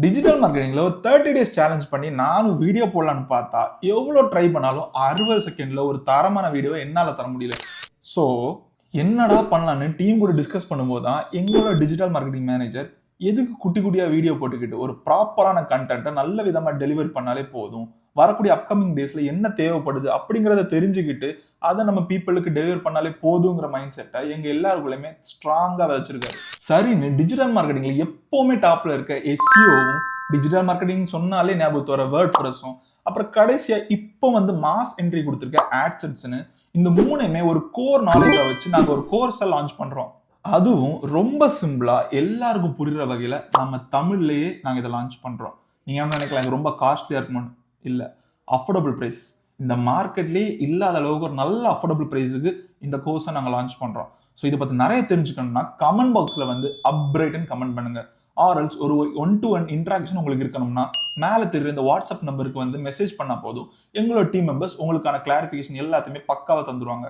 Digital மார்க்கெட்டிங்ல ஒரு 30 days challenge பண்ணி நானும் வீடியோ போடலான்னு பார்த்தா எவ்வளோ ட்ரை பண்ணாலும் 60 செகண்ட்ல ஒரு தரமான வீடியோ என்னால தர முடியல. ஸோ என்னடா பண்ணலான்னு டீம் கூட டிஸ்கஸ் பண்ணும்போது தான் எங்களோட டிஜிட்டல் மார்க்கெட்டிங் மேனேஜர் எதுக்கு குட்டி குட்டியா வீடியோ போட்டுக்கிட்டு ஒரு ப்ராப்பரான கண்டென்ட்டை நல்ல விதமா டெலிவரி பண்ணாலே போதும், வரக்கூடிய அப்கமிங் டேஸ்ல என்ன தேவைப்படுது அப்படிங்கிறத தெரிஞ்சுக்கிட்டு அதை நம்ம பீப்புளுக்கு டெலிவர் பண்ணாலே போதுங்கிற மைண்ட் செட்டை எங்க எல்லாருக்குள்ளயுமே ஸ்ட்ராங்கா வச்சிருக்காரு. சரின்னு டிஜிட்டல் மார்க்கெட்டிங்ல எப்பவுமே டாப்ல இருக்க எஸ்இஓவும், டிஜிட்டல் மார்க்கெட்டிங் சொன்னாலே ஞாபகத்து வர வேர்ட் ப்ரெஸும், அப்புறம் கடைசியா இப்போ வந்து மாஸ் என்ட்ரி கொடுத்திருக்க ஆட்சென்ஸ்னு இந்த மூணுமே ஒரு கோர் நாலேஜா வச்சு நாங்க ஒரு கோர்ஸை லான்ச் பண்றோம். அதுவும் ரொம்ப சிம்பிளா எல்லாருக்கும் புரியுற வகையில நம்ம தமிழ்லயே நாங்க இதை லான்ச் பண்றோம். நீங்க என்ன நினைக்கலாம், இது ரொம்ப காஸ்ட்லியா இருக்குமா? இல்ல, அஃபோர்டபுள் பிரைஸ். இந்த மார்க்கெட்லயே இல்லாத அளவுக்கு ஒரு நல்ல அஃபோர்டபுள் பிரைஸுக்கு இந்த கோர்ஸை நாங்க லான்ச் பண்றோம். ஸோ இதை பத்தி நிறைய தெரிஞ்சுக்கணும்னா கமெண்ட் பாக்ஸ்ல வந்து அப்ரைட்னு கமெண்ட் பண்ணுங்க. ஆர்எல்ஸ் ஒரு 1-to-1 இன்டராக்ஷன் உங்களுக்கு இருக்கணும்னா மேல தெரியுற இந்த வாட்ஸ்அப் நம்பருக்கு வந்து மெசேஜ் பண்ணா போதும். எங்களோட டீம் மெம்பர்ஸ் உங்களுக்கான கிளாரிபிகேஷன் எல்லாத்தையுமே பக்காவா தந்துருவாங்க.